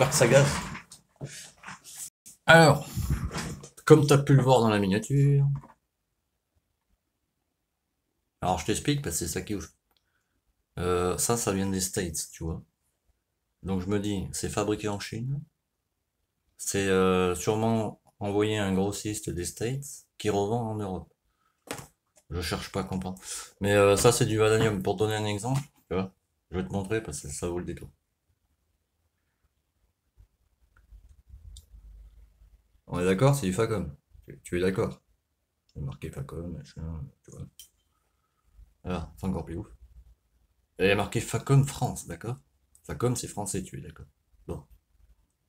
j'espère que ça gaz. Alors, comme tu as pu le voir dans la miniature, alors je t'explique parce que c'est ça qui ouf. Ça vient des States, tu vois. Donc je me dis, c'est fabriqué en Chine. C'est sûrement envoyé à un grossiste des States qui revend en Europe. Je cherche pas à comprendre. Mais ça, c'est du vanadium. Pour te donner un exemple, tu vois, je vais te montrer parce que ça vaut le détour. On est d'accord, c'est du Facom. Tu es d'accord? C'est marqué Facom, machin, tu vois. Voilà, c'est encore plus ouf. Et il y a marqué Facom France, d'accord? Facom, c'est français, tu es d'accord? Bon.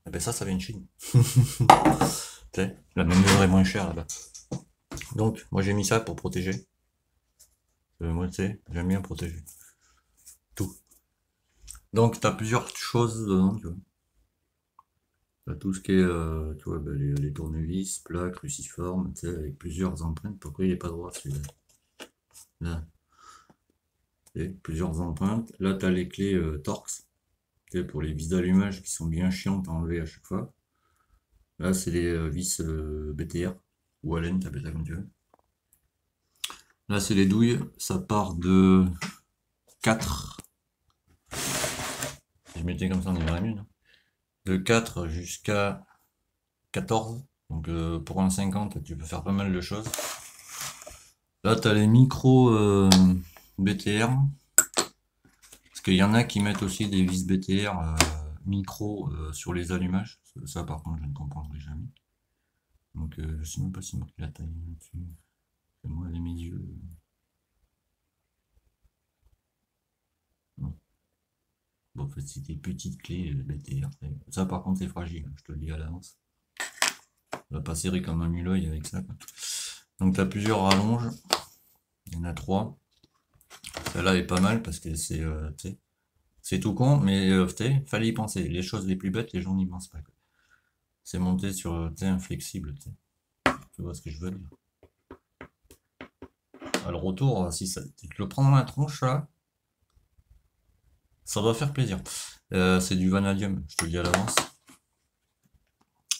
Eh ben ça vient de Chine. Tu sais, la même est moins chère là-bas. Donc, moi j'ai mis ça pour protéger. Moi, tu sais, j'aime bien protéger. Tout. Donc, tu as plusieurs choses dedans, tu vois. T'as tout ce qui est, tu vois, bah, les tournevis, plaques, cruciformes, tu sais, avec plusieurs empreintes. Pourquoi il n'est pas droit celui-là? Là. Et plusieurs empreintes. Là, tu as les clés Torx, tu sais, pour les vis d'allumage qui sont bien chiantes à enlever à chaque fois. Là, c'est les vis BTR, ou Allen, t'appelles ça comme tu veux. Là, c'est les douilles, ça part de 4. Si je mettais comme ça, on y verrait mieux, non? De 4 jusqu'à 14. Donc pour un 50, tu peux faire pas mal de choses. Là, tu as les micros BTR. Parce qu'il y en a qui mettent aussi des vis BTR micro sur les allumages. Ça, par contre, je ne comprendrai jamais. Donc, je sais même pas si marqué la taille là-dessus. Moi, les mes yeux. Non. Bon, en fait, c'est des petites clés BTR. Ça, par contre, c'est fragile. Je te le dis à l'avance. Ça va pas serrer comme un muleuil avec ça, quoi. Donc, tu as plusieurs rallonges. Il y en a 3. Celle-là est pas mal parce que c'est tout con, mais fallait y penser. Les choses les plus bêtes, les gens n'y pensent pas. C'est monté sur inflexible. Tu vois ce que je veux dire. Le retour, si tu te le prends dans la tronche là, ça va faire plaisir. C'est du vanadium, je te le dis à l'avance.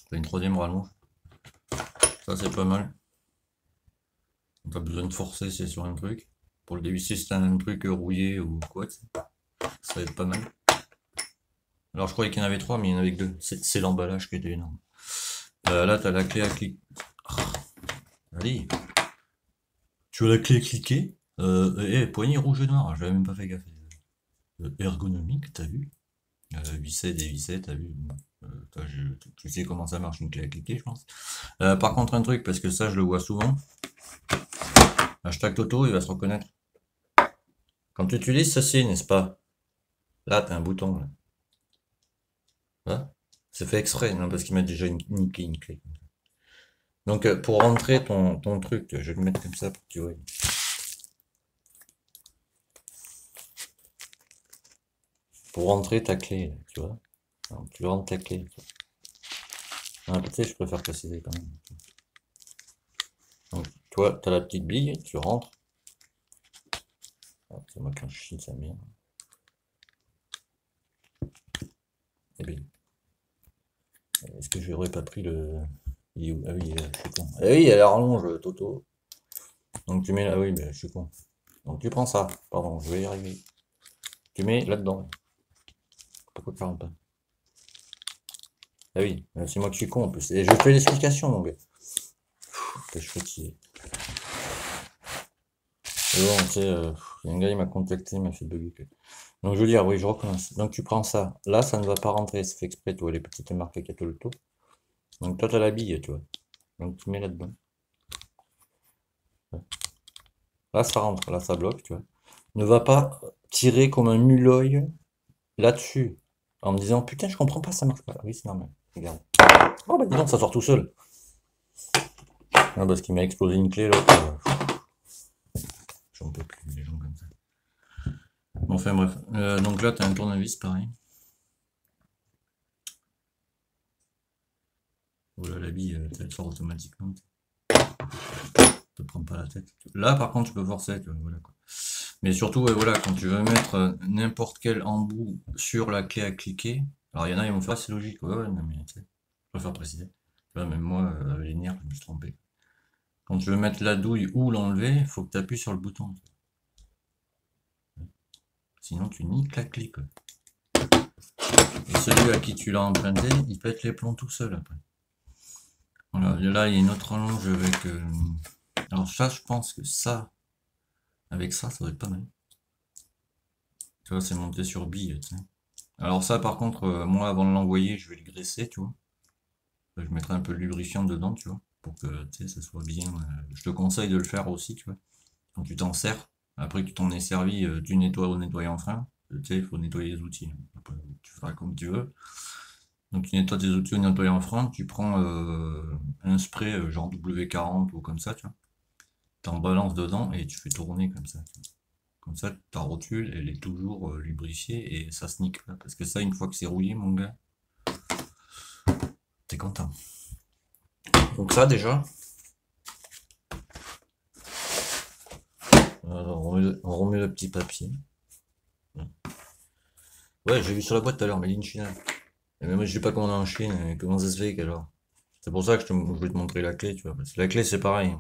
T'as une troisième rallonge. Ça c'est pas mal. T'as besoin de forcer, c'est sur un truc. Pour le dévisser, si t'as un truc rouillé ou quoi, ça va être pas mal. Alors je croyais qu'il y en avait 3, mais il y en avait que 2. C'est l'emballage qui était énorme. Là t'as la clé à cliquer. Allez. Tu as la clé à cliquer. Poignée rouge et noir, j'avais même pas fait gaffe. Ergonomique, t'as vu? Visset, dévisset, t'as vu? Tu sais comment ça marche une clé à cliquer, je pense. Par contre, un truc, parce que ça, je le vois souvent. Hashtag Toto, il va se reconnaître. Quand tu utilises ceci, n'est-ce pas? Là, t'as un bouton. Là. Là c'est fait exprès, non, parce qu'il m'a déjà niqué une clé. Donc, pour rentrer ton truc, je vais le mettre comme ça pour que tu vois. Pour rentrer ta clé, là, tu vois. Alors, tu rentres ta clé. Peut-être je préfère préciser quand même. Donc, toi, tu as la petite bille, tu rentres. C'est moi quand je chie sa mère. Eh bien. Est-ce que j'aurais pas pris le. Il est où? Ah oui, je suis con. Ah oui, elle rallonge, Toto. Donc tu mets là, ah oui, mais je suis con. Donc tu prends ça. Pardon, je vais y arriver. Tu mets là-dedans. Pourquoi tu rentres pas? Ah oui, c'est moi qui suis con en plus. Et je fais l'explication, mon gars. Je suis fatigué. Et bon, tu sais, il y a un gars, il m'a contacté, il m'a fait bugger. Donc je veux dire, oui, je recommence. Donc tu prends ça. Là, ça ne va pas rentrer, c'est fait exprès, tu vois, les petites marques qui a tout le tour. Donc toi, tu as la bille, tu vois. Donc tu mets là-dedans. Là, ça rentre, là, ça bloque, tu vois. Ne va pas tirer comme un muleuil là-dessus. En me disant, putain, je comprends pas, ça marche pas. Oui, c'est normal. Regarde. Oh, bah dis donc, ça sort tout seul. Ah, parce qu'il m'a explosé une clé, là. J'en peux plus, les gens comme ça. Bon, enfin, bref. Donc là, t'as un tournevis, pareil. Voilà, la bille, elle sort automatiquement. Te prends pas la tête. Là, par contre, tu peux forcer, tu vois, voilà, quoi. Mais surtout, voilà, quand tu veux mettre n'importe quel embout sur la clé à cliquer, Alors, il y en a, ils vont faire, c'est logique. Ouais, ouais, non, mais tu sais, je préfère préciser. Tu vois, même moi, avec les nerfs, je me suis trompé. Quand tu veux mettre la douille ou l'enlever, il faut que tu appuies sur le bouton. Sinon, tu niques la clé, quoi. Et celui à qui tu l'as emprunté, il pète les plombs tout seul après. Voilà, et là, il y a une autre rallonge avec. Alors, ça, je pense que ça, avec ça, ça va être pas mal. Tu vois, c'est monté sur bille, tu sais. Alors, ça, par contre, moi, avant de l'envoyer, je vais le graisser, tu vois. Je mettrai un peu de lubrifiant dedans, tu vois, pour que, tu sais, ça soit bien. Je te conseille de le faire aussi, tu vois. Quand tu t'en sers, après que tu t'en aies servi, tu nettoies au nettoyant frein. Tu sais, il faut nettoyer les outils. Après, tu feras comme tu veux. Donc tu nettoies tes outils au nettoyant frein, tu prends un spray genre W40 ou comme ça, tu vois. T'en balances dedans et tu fais tourner comme ça. Comme ça, ta rotule, elle est toujours lubrifiée et ça se nique pas. Parce que ça, une fois que c'est rouillé, mon gars, t'es content. Donc ça déjà, on remet le petit papier. Ouais, j'ai vu sur la boîte tout à l'heure, mais in China. Et même moi, je sais pas comment on est en Chine, et comment ça se fait qu'alors. C'est pour ça que je voulais te montrer la clé, tu vois. Parce que la clé, c'est pareil.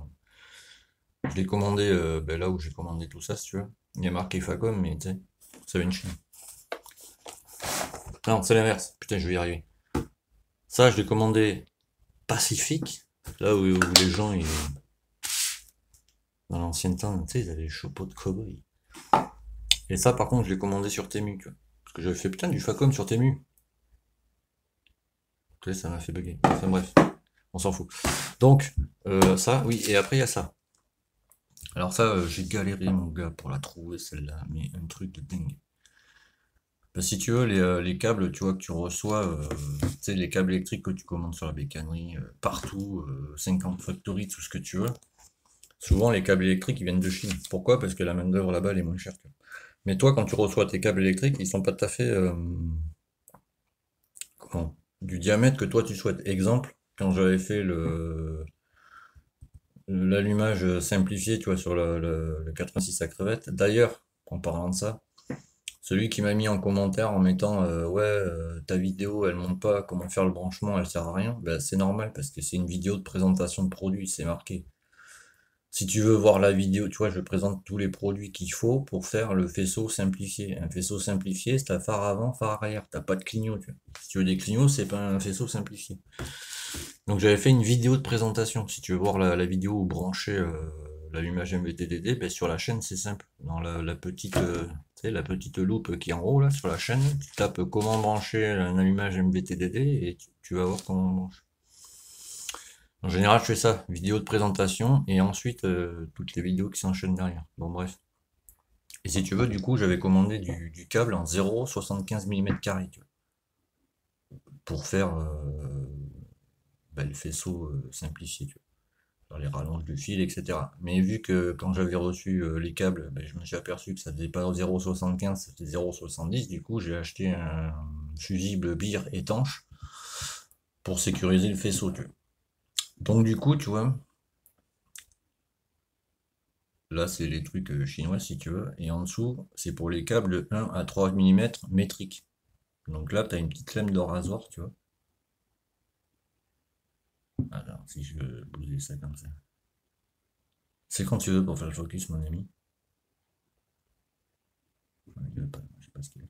Je l'ai commandé ben là où j'ai commandé tout ça, si tu veux. Il y a marqué Facom, mais tu sais, ça vient de Chine. Non, c'est l'inverse. Putain, je vais y arriver. Ça, je l'ai commandé Pacifique, là où les gens, dans l'ancien temps, tu sais, ils avaient les chapeaux de cow-boy. Et ça, par contre, je l'ai commandé sur Temu, tu vois. Parce que j'avais fait putain du Facom sur Temu. Tu sais, ça m'a fait bugger. Enfin bref, on s'en fout. Donc, ça, oui, et après, il y a ça. Alors ça, j'ai galéré, mon gars, pour la trouver, celle-là, mais un truc de dingue. Bah, si tu veux, les câbles, tu vois, que tu reçois, tu sais, les câbles électriques que tu commandes sur la bécannerie, partout, 50 factories, tout ce que tu veux. Souvent, les câbles électriques, ils viennent de Chine. Pourquoi? Parce que la main-d'œuvre là-bas, elle est moins chère. Mais toi, quand tu reçois tes câbles électriques, ils sont pas tout à fait, comment, du diamètre que toi tu souhaites. Exemple, quand j'avais fait l'allumage simplifié, tu vois, sur le 86 à crevettes. D'ailleurs, en parlant de ça, celui qui m'a mis en commentaire en mettant ouais, ta vidéo elle montre pas comment faire le branchement, elle sert à rien, ben, c'est normal parce que c'est une vidéo de présentation de produit, c'est marqué. Si tu veux voir la vidéo, tu vois, je présente tous les produits qu'il faut pour faire le faisceau simplifié. Un faisceau simplifié, c'est ta phare avant, phare arrière. T'as pas de clignot, tu vois. Si tu veux des clignots, c'est pas un faisceau simplifié. Donc j'avais fait une vidéo de présentation. Si tu veux voir la vidéo où brancher l'allumage MVTDD, ben, sur la chaîne c'est simple. Dans la petite, tu sais, la petite loupe qui est en haut là sur la chaîne, tu tapes comment brancher un allumage MVTDD et tu vas voir comment on branche. En général, je fais ça, vidéo de présentation et ensuite toutes les vidéos qui s'enchaînent derrière. Bon bref. Et si tu veux, du coup, j'avais commandé du câble en 0,75 mm², tu vois, pour faire ben, le faisceau simplifié, tu vois. Les rallonges du fil, etc. Mais vu que quand j'avais reçu les câbles, ben, je me suis aperçu que ça faisait pas 0,75, c'était 0,70, du coup j'ai acheté un fusible bire étanche pour sécuriser le faisceau, tu vois. Donc du coup, tu vois, là c'est les trucs chinois si tu veux, et en dessous, c'est pour les câbles 1 à 3 mm métriques. Donc là, tu as une petite lame de rasoir, tu vois. Alors, si je veux bouger ça comme ça. C'est quand tu veux pour faire le focus, mon ami. Je sais pas ce qu'il y a.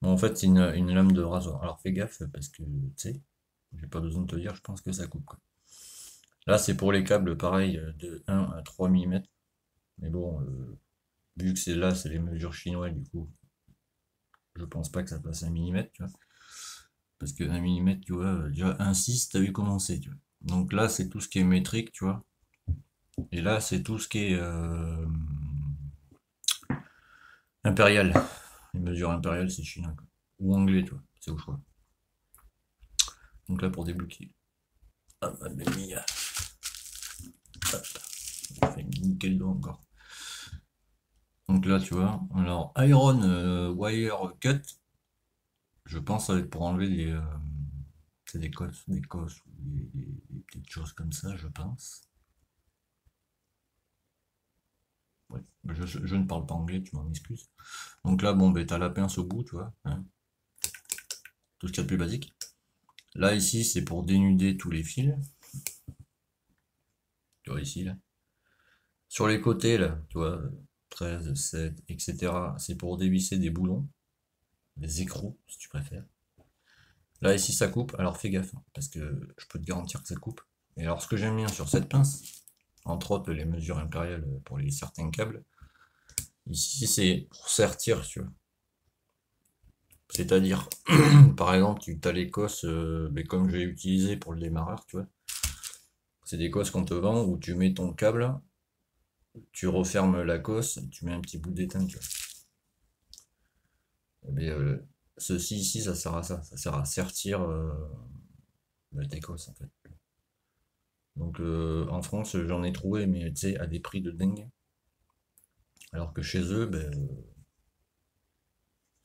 Bon, en fait, c'est une lame de rasoir. Alors fais gaffe parce que, tu sais, j'ai pas besoin de te dire, je pense que ça coupe, quoi. Là, c'est pour les câbles, pareil, de 1 à 3 mm. Mais bon, vu que c'est là, c'est les mesures chinoises, du coup, je pense pas que ça passe 1 mm, tu vois. Parce que 1 mm, tu vois, déjà 1,6, t'as vu comment c'est, tu vois. Donc là, c'est tout ce qui est métrique, tu vois. Et là, c'est tout ce qui est impérial. Les mesures impériales, c'est chinois, quoi. Ou anglais, tu vois. C'est au choix. Donc là, pour débloquer. Ah, mamma mia. Hop. Ça fait nickel dos encore. Donc là, tu vois. Alors, Iron Wire Cut. Je pense que ça va être pour enlever des cosses ou des petites choses comme ça, je pense. Ouais. Je ne parle pas anglais, tu m'en excuses. Donc là, bon, ben, t'as la pince au bout, tu vois. Hein. tout ce qu'il y a de plus basique. Là, ici, c'est pour dénuder tous les fils. Tu vois, ici, là. Sur les côtés, là, tu vois, 13, 7, etc. C'est pour dévisser des boulons, des écrous, si tu préfères. Là, ici, ça coupe. Alors, fais gaffe, hein, parce que je peux te garantir que ça coupe. Et alors, ce que j'aime bien sur cette pince, entre autres les mesures impériales pour les certains câbles, ici, c'est pour sertir, tu vois. C'est-à-dire, par exemple, tu as les cosses, mais comme j'ai utilisé pour le démarreur, tu vois. C'est des cosses qu'on te vend où tu mets ton câble, tu refermes la cosse, tu mets un petit bout d'étain, tu vois. Mais ceci ici, ça sert à ça. Ça sert à sertir tes cosses, en fait. Donc en France, j'en ai trouvé, mais tu sais, à des prix de dingue. Alors que chez eux, ben,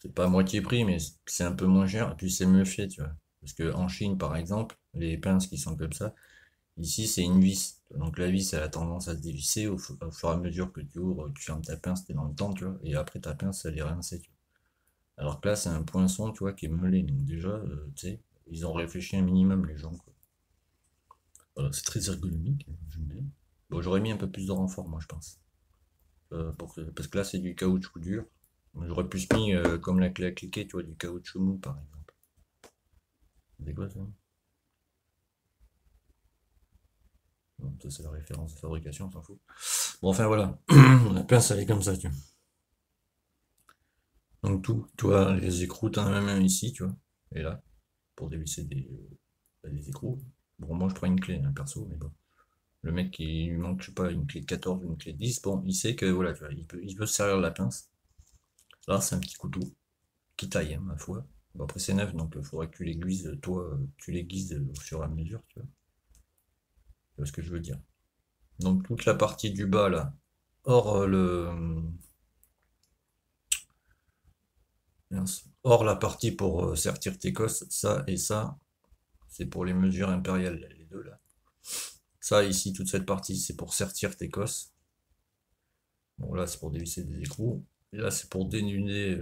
c'est pas à moitié prix, mais c'est un peu moins cher, et puis c'est mieux fait, tu vois. Parce que en Chine, par exemple, les pinces qui sont comme ça, ici c'est une vis. Donc la vis, elle a tendance à se dévisser au fur et à mesure que tu ouvres, tu fermes ta pince, t'es dans le temps, tu vois, et après ta pince, elle est rincée, tu vois. Alors que là, c'est un poinçon, tu vois, qui est meulé. Donc déjà, tu sais, ils ont réfléchi un minimum, les gens, quoi. Voilà, c'est très ergonomique, j'aime bien. Bon, j'aurais mis un peu plus de renfort, moi, je pense. Parce que là, c'est du caoutchouc dur. J'aurais plus mis, comme la clé à cliquer, tu vois, du caoutchouc mou, par exemple. C'est quoi ça? Non, ça, c'est la référence de fabrication, on s'en fout. Bon, enfin, voilà. La pince, elle est comme ça, tu vois. Donc, tout, tu vois, les écrous, t'en as même un ici, tu vois. Et là, pour dévisser des écrous. Bon, moi, je prends une clé, hein, perso, mais bon. Le mec qui lui manque, je sais pas, une clé de 14 ou une clé de 10, bon, il sait que, voilà, tu vois, il peut se servir de la pince. Là, c'est un petit couteau qui taille, hein, ma foi. Bon, après, c'est neuf, donc il faudrait que tu l'aiguises, toi, tu l'aiguises au fur et à mesure, tu vois. Tu vois ce que je veux dire. Donc, toute la partie du bas, là, hors mince, hors la partie pour sertir tes cosses, ça et ça, c'est pour les mesures impériales, là, les deux, là. Ça, ici, toute cette partie, c'est pour sertir tes cosses. Bon, là, c'est pour dévisser des écrous. Et là, c'est pour dénuder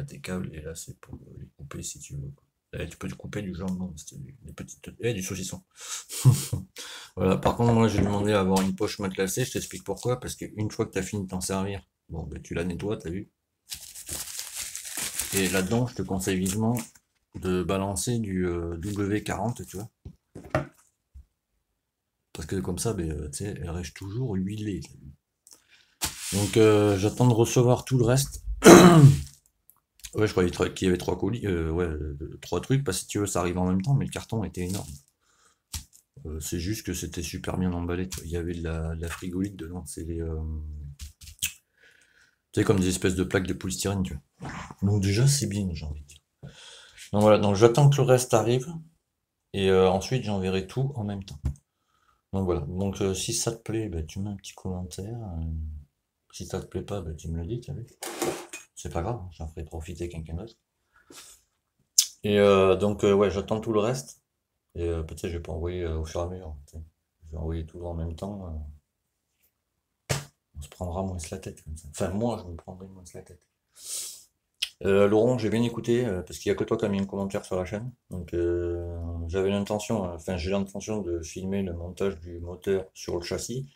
tes câbles. Et là, c'est pour les couper si tu veux, quoi. Et tu peux te couper du jambon, des petites... Et du saucisson. Voilà. Par contre, moi, j'ai demandé à avoir une poche matelassée. Je t'explique pourquoi. Parce qu'une fois que tu as fini de t'en servir, bon, ben, tu la nettoies, t'as vu. Et là-dedans, je te conseille vivement de balancer du W40, tu vois. Parce que comme ça, ben, tu sais, elle reste toujours huilée. Donc, j'attends de recevoir tout le reste. Ouais, je croyais qu'il y avait 3 colis, ouais, 3 trucs, parce que si tu veux, ça arrive en même temps, mais le carton était énorme. C'est juste que c'était super bien emballé, tu vois. Il y avait de la frigolite dedans, c'est les, tu sais, comme des espèces de plaques de polystyrène, tu vois. Donc déjà, c'est bien, j'ai envie de dire. Donc voilà, donc j'attends que le reste arrive, et ensuite j'enverrai tout en même temps. Donc voilà, donc si ça te plaît, bah, tu mets un petit commentaire. Si ça te plaît pas, bah, tu me le dis, t'as vu. C'est pas grave, hein, j'en ferai profiter quelqu'un d'autre. Et donc ouais, j'attends tout le reste. Et peut-être je vais pas envoyer au fur et à mesure, tu sais. Je vais envoyer tout en même temps. On se prendra moins la tête comme ça. Enfin, moi, je me prendrai moins la tête. Laurent, j'ai bien écouté, parce qu'il y a que toi qui as mis un commentaire sur la chaîne. Donc j'avais l'intention, enfin j'ai l'intention de filmer le montage du moteur sur le châssis.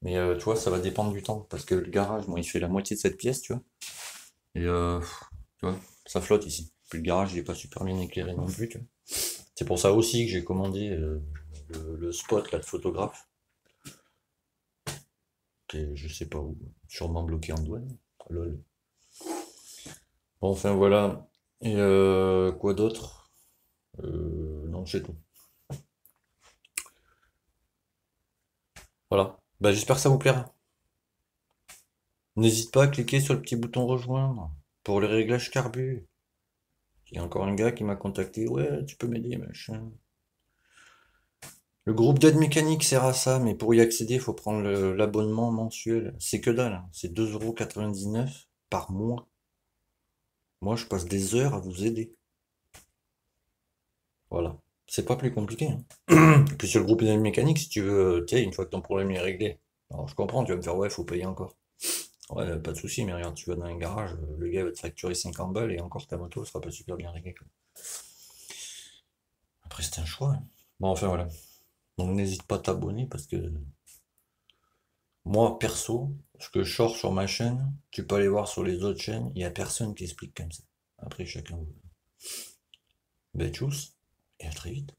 Mais tu vois, ça va dépendre du temps. Parce que le garage, moi, il fait la moitié de cette pièce, tu vois. Et tu vois, ça flotte ici. Puis le garage, il est pas super bien éclairé non plus, tu vois. C'est pour ça aussi que j'ai commandé le spot là de photographe, qui est je sais pas où, sûrement bloqué en douane. Lol. Bon, enfin voilà. Et quoi d'autre? Non, c'est tout. Voilà. Bah, j'espère que ça vous plaira. N'hésite pas à cliquer sur le petit bouton rejoindre pour les réglages carbu. Il y a encore un gars qui m'a contacté. Ouais, tu peux m'aider, machin. Le groupe d'aide mécanique sert à ça, mais pour y accéder, il faut prendre l'abonnement mensuel. C'est que dalle, hein. C'est 2,99 € par mois. Moi, je passe des heures à vous aider. Voilà. C'est pas plus compliqué, hein. Et puis sur le groupe d'aide mécanique, si tu veux, tu sais, une fois que ton problème est réglé. Alors je comprends, tu vas me faire, ouais, faut payer encore. Ouais, pas de souci, mais regarde, tu vas dans un garage, le gars va te facturer 50 balles et encore ta moto sera pas super bien réglée, quoi. Après, c'est un choix, hein. Bon, enfin voilà. Donc n'hésite pas à t'abonner parce que moi, perso, ce que je sors sur ma chaîne, tu peux aller voir sur les autres chaînes, il n'y a personne qui explique comme ça. Après, chacun. Ben, tchuss, et à très vite.